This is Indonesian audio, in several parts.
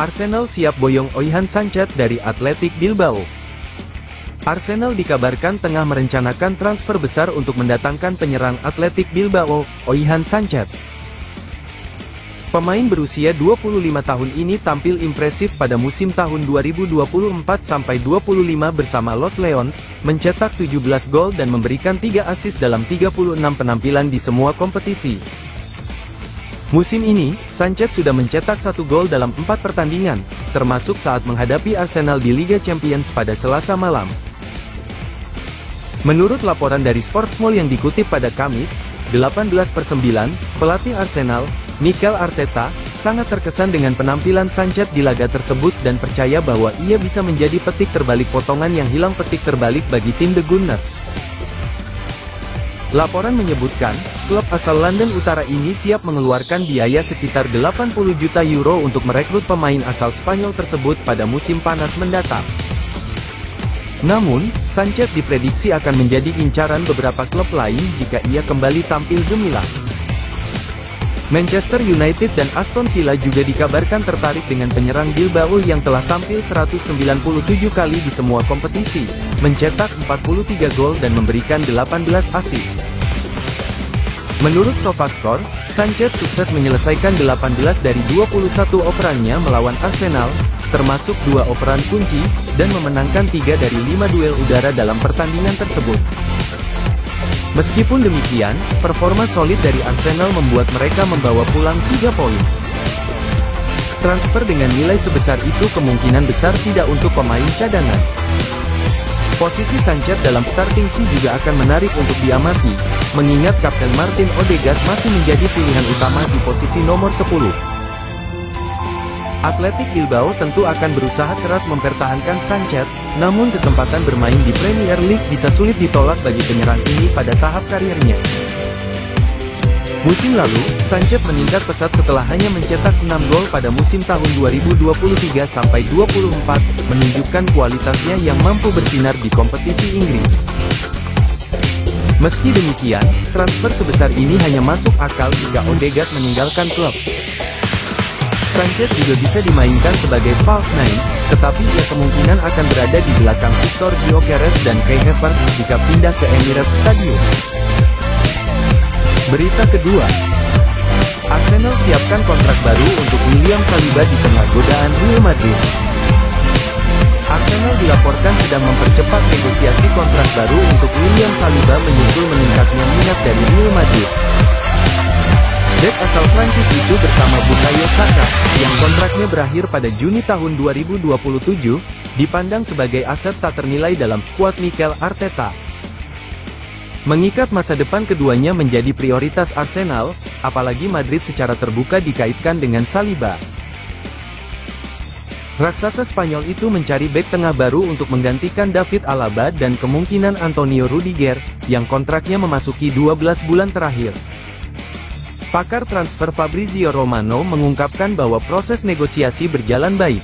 Arsenal siap boyong Oihan Sanchez dari Athletic Bilbao. Arsenal dikabarkan tengah merencanakan transfer besar untuk mendatangkan penyerang Athletic Bilbao, Oihan Sanchez. Pemain berusia 25 tahun ini tampil impresif pada musim tahun 2024-25 bersama Los Leones, mencetak 17 gol dan memberikan 3 assist dalam 36 penampilan di semua kompetisi. Musim ini, Sanchez sudah mencetak 1 gol dalam 4 pertandingan, termasuk saat menghadapi Arsenal di Liga Champions pada Selasa malam. Menurut laporan dari Sportsmall yang dikutip pada Kamis, 18/9, pelatih Arsenal, Mikel Arteta, sangat terkesan dengan penampilan Sanchez di laga tersebut dan percaya bahwa ia bisa menjadi petik terbalik potongan yang hilang petik terbalik bagi tim The Gunners. Laporan menyebutkan, klub asal London Utara ini siap mengeluarkan biaya sekitar 80 juta euro untuk merekrut pemain asal Spanyol tersebut pada musim panas mendatang. Namun, Sanchez diprediksi akan menjadi incaran beberapa klub lain jika ia kembali tampil gemilang. Manchester United dan Aston Villa juga dikabarkan tertarik dengan penyerang Bilbao yang telah tampil 197 kali di semua kompetisi, mencetak 43 gol dan memberikan 18 assist. Menurut SofaScore, Sanchez sukses menyelesaikan 18 dari 21 operannya melawan Arsenal, termasuk 2 operan kunci, dan memenangkan 3 dari 5 duel udara dalam pertandingan tersebut. Meskipun demikian, performa solid dari Arsenal membuat mereka membawa pulang 3 poin. Transfer dengan nilai sebesar itu kemungkinan besar tidak untuk pemain cadangan. Posisi Sanchez dalam starting sih juga akan menarik untuk diamati, mengingat Kapten Martin Odegaard masih menjadi pilihan utama di posisi nomor 10. Athletic Bilbao tentu akan berusaha keras mempertahankan Sanchez, namun kesempatan bermain di Premier League bisa sulit ditolak bagi penyerang ini pada tahap karirnya. Musim lalu, Sanchez meningkat pesat setelah hanya mencetak 6 gol pada musim tahun 2023-24, menunjukkan kualitasnya yang mampu bersinar di kompetisi Inggris. Meski demikian, transfer sebesar ini hanya masuk akal jika Odegaard meninggalkan klub. Sanchez juga bisa dimainkan sebagai false nine, tetapi ia kemungkinan akan berada di belakang Victor Gyökeres dan Kai Havertz jika pindah ke Emirates Stadium. Berita kedua, Arsenal siapkan kontrak baru untuk William Saliba di tengah godaan Real Madrid. Arsenal dilaporkan sedang mempercepat negosiasi kontrak baru untuk William Saliba menyusul meningkatnya minat dari Real Madrid. Bek asal Prancis itu bersama Bukayo Saka, yang kontraknya berakhir pada Juni tahun 2027, dipandang sebagai aset tak ternilai dalam skuad Mikel Arteta. Mengikat masa depan keduanya menjadi prioritas Arsenal, apalagi Madrid secara terbuka dikaitkan dengan Saliba. Raksasa Spanyol itu mencari bek tengah baru untuk menggantikan David Alaba dan kemungkinan Antonio Rudiger, yang kontraknya memasuki 12 bulan terakhir. Pakar transfer Fabrizio Romano mengungkapkan bahwa proses negosiasi berjalan baik.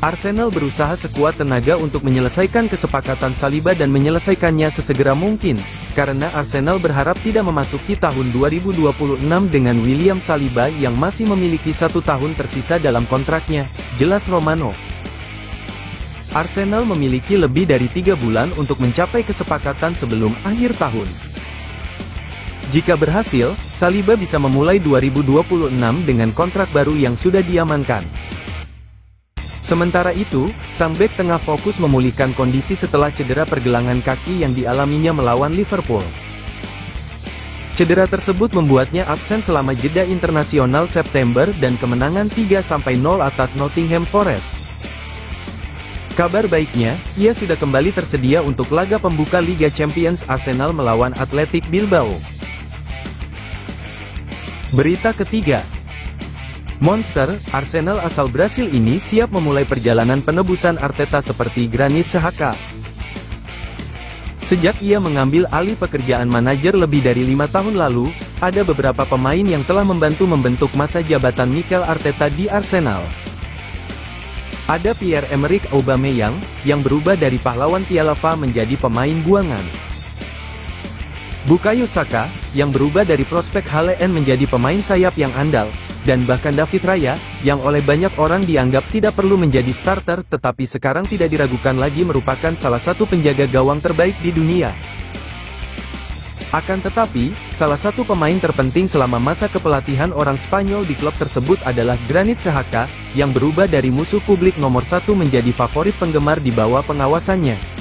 Arsenal berusaha sekuat tenaga untuk menyelesaikan kesepakatan Saliba dan menyelesaikannya sesegera mungkin, karena Arsenal berharap tidak memasuki tahun 2026 dengan William Saliba yang masih memiliki 1 tahun tersisa dalam kontraknya, jelas Romano. Arsenal memiliki lebih dari 3 bulan untuk mencapai kesepakatan sebelum akhir tahun. Jika berhasil, Saliba bisa memulai 2026 dengan kontrak baru yang sudah diamankan. Sementara itu, sang bek tengah fokus memulihkan kondisi setelah cedera pergelangan kaki yang dialaminya melawan Liverpool. Cedera tersebut membuatnya absen selama jeda internasional September dan kemenangan 3-0 atas Nottingham Forest. Kabar baiknya, ia sudah kembali tersedia untuk laga pembuka Liga Champions Arsenal melawan Athletic Bilbao. Berita ketiga, monster, Arsenal asal Brasil ini siap memulai perjalanan penebusan Arteta seperti Granit Xhaka. Sejak ia mengambil alih pekerjaan manajer lebih dari 5 tahun lalu, ada beberapa pemain yang telah membantu membentuk masa jabatan Mikel Arteta di Arsenal. Ada Pierre-Emerick Aubameyang, yang berubah dari pahlawan Piala FA menjadi pemain buangan. Bukayo Saka, yang berubah dari prospek Halle N menjadi pemain sayap yang andal, dan bahkan David Raya, yang oleh banyak orang dianggap tidak perlu menjadi starter tetapi sekarang tidak diragukan lagi merupakan salah satu penjaga gawang terbaik di dunia. Akan tetapi, salah satu pemain terpenting selama masa kepelatihan orang Spanyol di klub tersebut adalah Granit Xhaka, yang berubah dari musuh publik nomor satu menjadi favorit penggemar di bawah pengawasannya.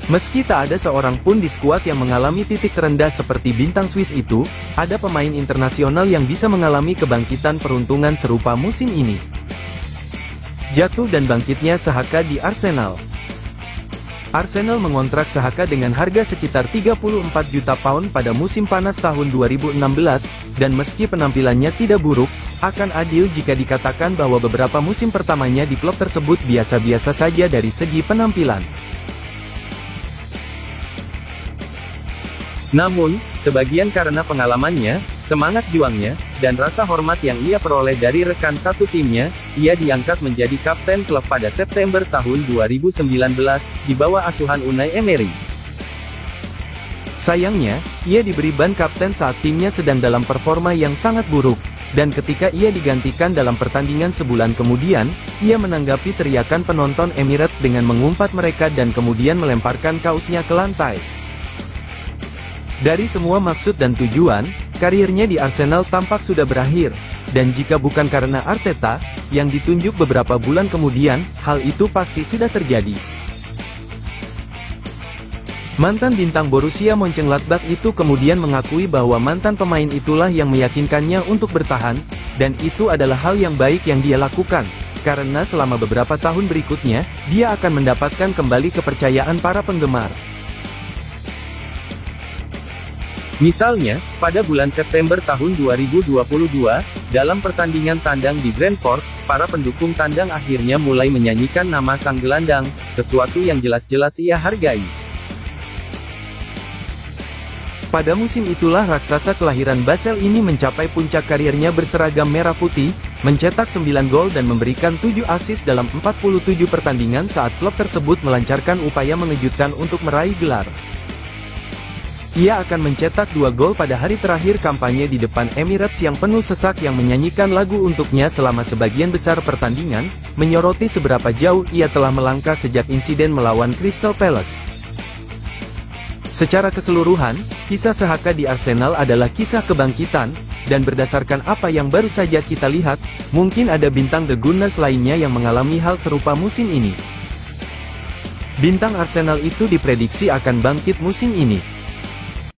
Meski tak ada seorang pun di skuad yang mengalami titik terendah seperti bintang Swiss itu, ada pemain internasional yang bisa mengalami kebangkitan peruntungan serupa musim ini. Jatuh dan bangkitnya Xhaka di Arsenal. Arsenal mengontrak Xhaka dengan harga sekitar 34 juta pound pada musim panas tahun 2016, dan meski penampilannya tidak buruk, akan adil jika dikatakan bahwa beberapa musim pertamanya di klub tersebut biasa-biasa saja dari segi penampilan. Namun, sebagian karena pengalamannya, semangat juangnya, dan rasa hormat yang ia peroleh dari rekan satu timnya, ia diangkat menjadi kapten klub pada September tahun 2019, di bawah asuhan Unai Emery. Sayangnya, ia diberi ban kapten saat timnya sedang dalam performa yang sangat buruk, dan ketika ia digantikan dalam pertandingan sebulan kemudian, ia menanggapi teriakan penonton Emirates dengan mengumpat mereka dan kemudian melemparkan kaosnya ke lantai. Dari semua maksud dan tujuan, karirnya di Arsenal tampak sudah berakhir, dan jika bukan karena Arteta, yang ditunjuk beberapa bulan kemudian, hal itu pasti sudah terjadi. Mantan bintang Borussia Mönchengladbach itu kemudian mengakui bahwa mantan pemain itulah yang meyakinkannya untuk bertahan, dan itu adalah hal yang baik yang dia lakukan, karena selama beberapa tahun berikutnya, dia akan mendapatkan kembali kepercayaan para penggemar. Misalnya, pada bulan September tahun 2022, dalam pertandingan tandang di Brentford, para pendukung tandang akhirnya mulai menyanyikan nama sang gelandang, sesuatu yang jelas-jelas ia hargai. Pada musim itulah raksasa kelahiran Basel ini mencapai puncak karirnya berseragam merah putih, mencetak 9 gol dan memberikan 7 assist dalam 47 pertandingan saat klub tersebut melancarkan upaya mengejutkan untuk meraih gelar. Ia akan mencetak 2 gol pada hari terakhir kampanye di depan Emirates yang penuh sesak yang menyanyikan lagu untuknya selama sebagian besar pertandingan, menyoroti seberapa jauh ia telah melangkah sejak insiden melawan Crystal Palace. Secara keseluruhan, kisah Xhaka di Arsenal adalah kisah kebangkitan, dan berdasarkan apa yang baru saja kita lihat, mungkin ada bintang The Gunners lainnya yang mengalami hal serupa musim ini. Bintang Arsenal itu diprediksi akan bangkit musim ini.